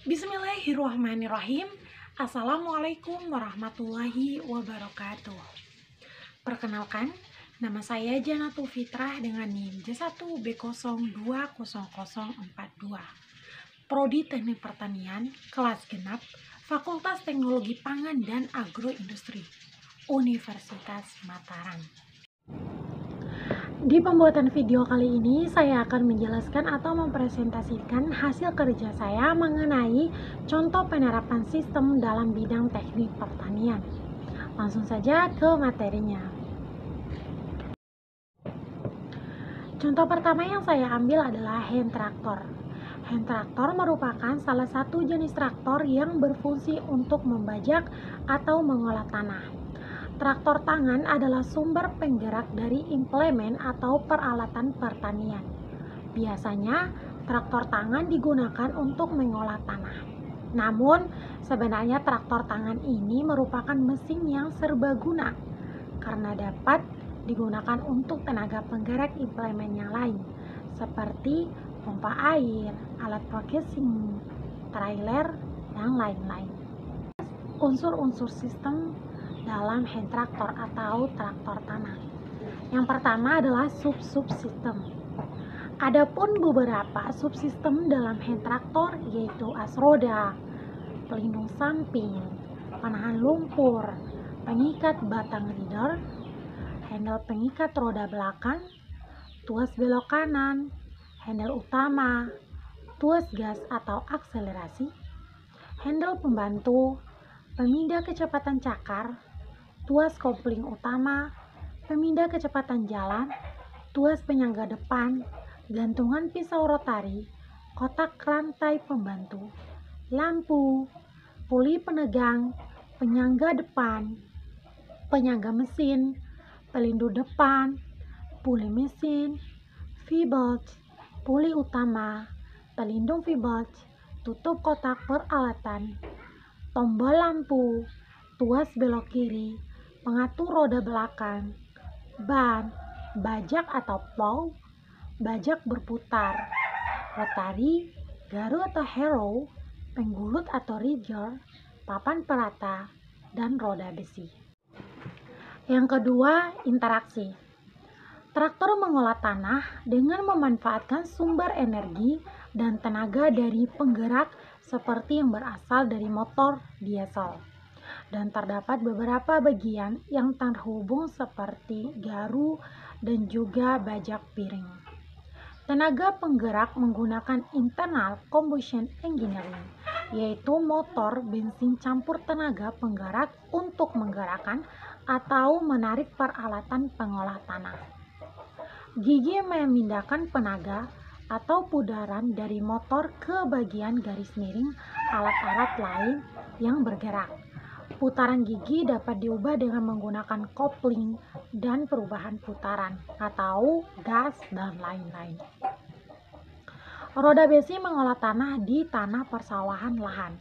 Bismillahirrahmanirrahim. Assalamualaikum warahmatullahi wabarakatuh. Perkenalkan, nama saya Janatul Fitrah dengan NIM J1B020042. Prodi Teknik Pertanian, kelas genap, Fakultas Teknologi Pangan dan Agroindustri, Universitas Mataram. Di pembuatan video kali ini, saya akan menjelaskan atau mempresentasikan hasil kerja saya mengenai contoh penerapan sistem dalam bidang teknik pertanian. Langsung saja ke materinya. Contoh pertama yang saya ambil adalah hand traktor. Hand traktor merupakan salah satu jenis traktor yang berfungsi untuk membajak atau mengolah tanah. Traktor tangan adalah sumber penggerak dari implemen atau peralatan pertanian. Biasanya, traktor tangan digunakan untuk mengolah tanah. Namun, sebenarnya traktor tangan ini merupakan mesin yang serbaguna karena dapat digunakan untuk tenaga penggerak implemen yang lain, seperti pompa air, alat processing, trailer, dan lain-lain. Unsur-unsur sistem dalam hand traktor atau traktor tanah. Yang pertama adalah subsistem. Adapun beberapa subsistem dalam hand traktor yaitu as roda, pelindung samping, penahan lumpur, pengikat batang rider, handle pengikat roda belakang, tuas belok kanan, handle utama, tuas gas atau akselerasi, handle pembantu, pemindah kecepatan cakar, tuas kopling utama, pemindah kecepatan jalan, tuas penyangga depan, gantungan pisau rotari, kotak rantai pembantu, lampu, puli penegang, penyangga depan, penyangga mesin, pelindung depan, puli mesin, V-bolt, puli utama, pelindung V-bolt, tutup kotak peralatan, tombol lampu, tuas belok kiri, pengatur roda belakang, ban, bajak atau plow, bajak berputar, rotari, garu atau harrow, penggulut atau ridger, papan perata, dan roda besi. Yang kedua, interaksi. Traktor mengolah tanah dengan memanfaatkan sumber energi dan tenaga dari penggerak seperti yang berasal dari motor diesel. Dan terdapat beberapa bagian yang terhubung seperti garu dan juga bajak piring. Tenaga penggerak menggunakan internal combustion engineering, yaitu motor bensin campur tenaga penggerak untuk menggerakkan atau menarik peralatan pengolah tanah. Gigi memindahkan tenaga atau putaran dari motor ke bagian garis miring alat-alat lain yang bergerak. Putaran gigi dapat diubah dengan menggunakan kopling dan perubahan putaran atau gas dan lain-lain. Roda besi mengolah tanah di tanah persawahan lahan.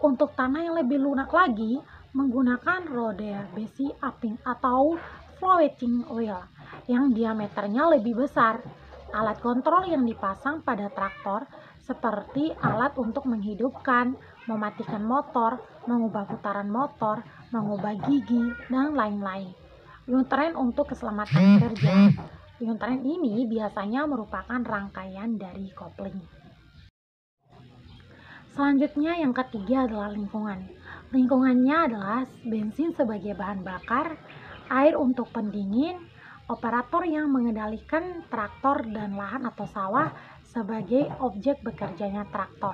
Untuk tanah yang lebih lunak lagi, menggunakan roda besi aping atau floating wheel yang diameternya lebih besar. Alat kontrol yang dipasang pada traktor seperti alat untuk menghidupkan, mematikan motor, mengubah putaran motor, mengubah gigi, dan lain-lain. Unit untuk keselamatan kerja. Unit ini biasanya merupakan rangkaian dari kopling. Selanjutnya yang ketiga adalah lingkungan. Lingkungannya adalah bensin sebagai bahan bakar, air untuk pendingin, operator yang mengendalikan traktor dan lahan atau sawah sebagai objek bekerjanya traktor.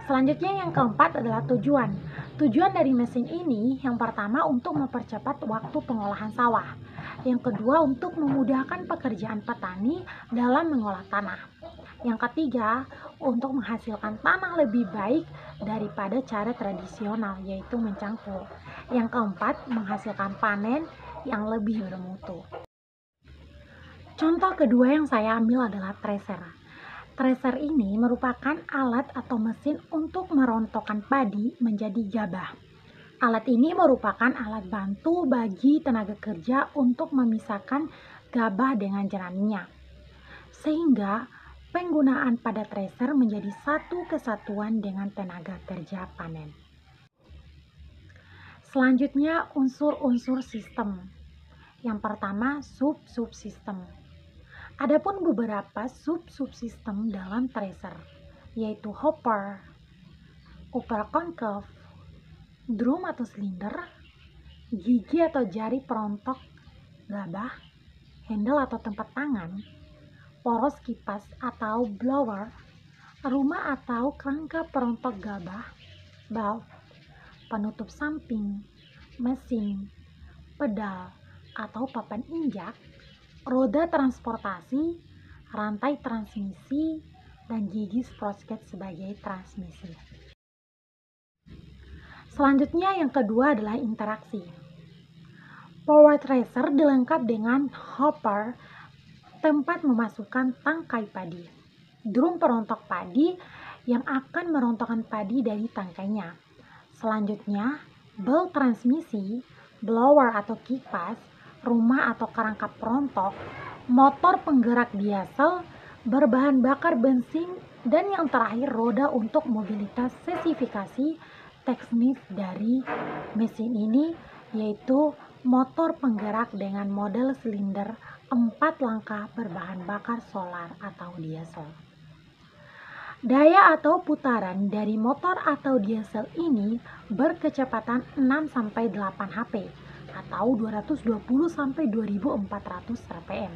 Selanjutnya yang keempat adalah tujuan. Tujuan dari mesin ini yang pertama untuk mempercepat waktu pengolahan sawah. Yang kedua untuk memudahkan pekerjaan petani dalam mengolah tanah. Yang ketiga untuk menghasilkan tanah lebih baik daripada cara tradisional yaitu mencangkul. Yang keempat menghasilkan panen yang lebih bermutu. Contoh kedua yang saya ambil adalah thresher. Thresher ini merupakan alat atau mesin untuk merontokkan padi menjadi gabah. Alat ini merupakan alat bantu bagi tenaga kerja untuk memisahkan gabah dengan jarannya. Sehingga penggunaan pada tracer menjadi satu kesatuan dengan tenaga kerja panen. Selanjutnya, unsur-unsur sistem. Yang pertama, sub-subsistem. Adapun beberapa sub-subsistem dalam tracer, yaitu hopper, upper concave, drum atau silinder, gigi atau jari perontok gabah, handle atau tempat tangan, poros kipas atau blower, rumah atau kerangka perontok gabah, valve, penutup samping, mesin, pedal atau papan injak, roda transportasi, rantai transmisi, dan gigi sprocket sebagai transmisi. Selanjutnya yang kedua adalah interaksi. Power tracer dilengkapi dengan hopper, tempat memasukkan tangkai padi, drum perontok padi yang akan merontokkan padi dari tangkainya. Selanjutnya, belt transmisi, blower atau kipas, rumah atau kerangka perontok, motor penggerak diesel, berbahan bakar bensin, dan yang terakhir roda untuk mobilitas. Spesifikasi teknis dari mesin ini yaitu motor penggerak dengan model silinder 4 langkah berbahan bakar solar atau diesel. Daya atau putaran dari motor atau diesel ini berkecepatan 6-8 HP atau 220-2400 rpm.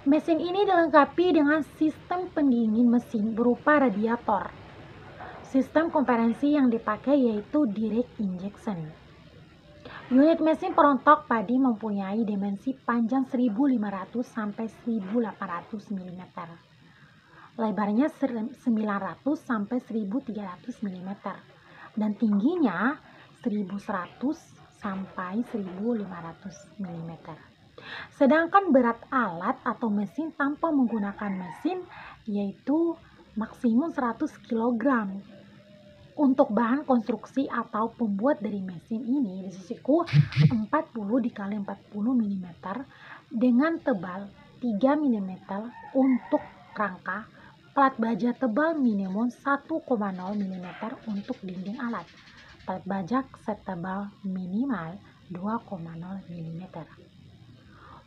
Mesin ini dilengkapi dengan sistem pendingin mesin berupa radiator. Sistem komprehensi yang dipakai yaitu direct injection. Unit mesin perontok padi mempunyai dimensi panjang 1500 sampai 1800 mm. Lebarnya 900 sampai 1300 mm dan tingginya 1100 sampai 1500 mm. Sedangkan berat alat atau mesin tanpa menggunakan mesin yaitu maksimum 100 kg. Untuk bahan konstruksi atau pembuat dari mesin ini disisiku 40 x 40 mm dengan tebal 3 mm untuk rangka, plat baja tebal minimum 1,0 mm untuk dinding alat, plat baja setebal minimal 2,0 mm.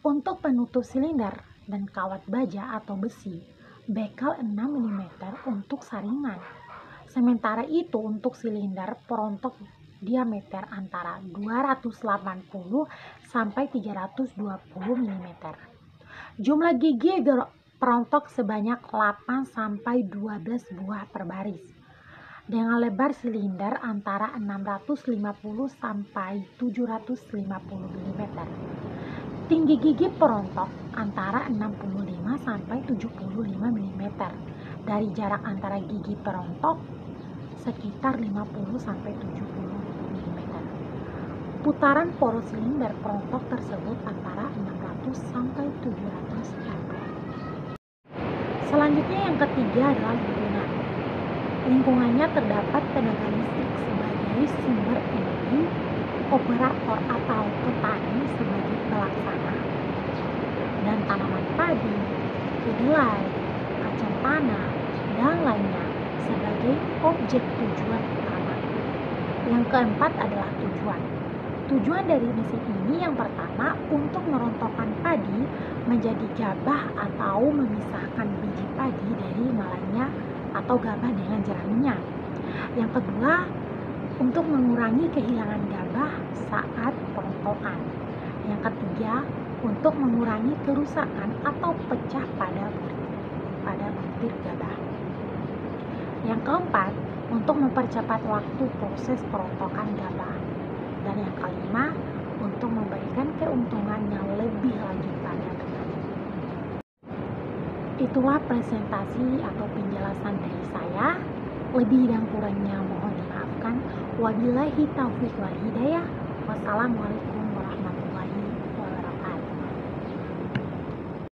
Untuk penutup silinder dan kawat baja atau besi, bekel 6 mm untuk saringan. Sementara itu untuk silinder perontok diameter antara 280 sampai 320 mm. Jumlah gigi perontok sebanyak 8 sampai 12 buah per baris. Dengan lebar silinder antara 650 sampai 750 mm. Tinggi gigi perontok antara 65 sampai 75 mm. Dari jarak antara gigi perontok sekitar 50 sampai 70 mm. Putaran poros silinder perontok tersebut antara 600 sampai 700 rpm. Selanjutnya yang ketiga adalah lingkungan. Lingkungannya terdapat tenaga listrik sebagai sumber energi, operator atau petani sebagai pelaksana, dan tanaman padi, kedelai, kacang tanah, dan lainnya sebagai objek tujuan utama. Yang keempat adalah tujuan. Tujuan dari mesin ini yang pertama untuk merontokkan padi menjadi gabah atau memisahkan biji padi dari malainya atau gabah dengan jeraminya. Yang kedua untuk mengurangi kehilangan gabah saat perontokan. Yang ketiga untuk mengurangi kerusakan atau pecah pada butir gabah. Yang keempat, untuk mempercepat waktu proses perontokan gabah. Dan yang kelima, untuk memberikan keuntungan yang lebih lagi pada petani. Itulah presentasi atau penjelasan dari saya. Lebih dan kurangnya mohon dimaafkan. Wabillahi taufiq wal hidayah. Wassalamualaikum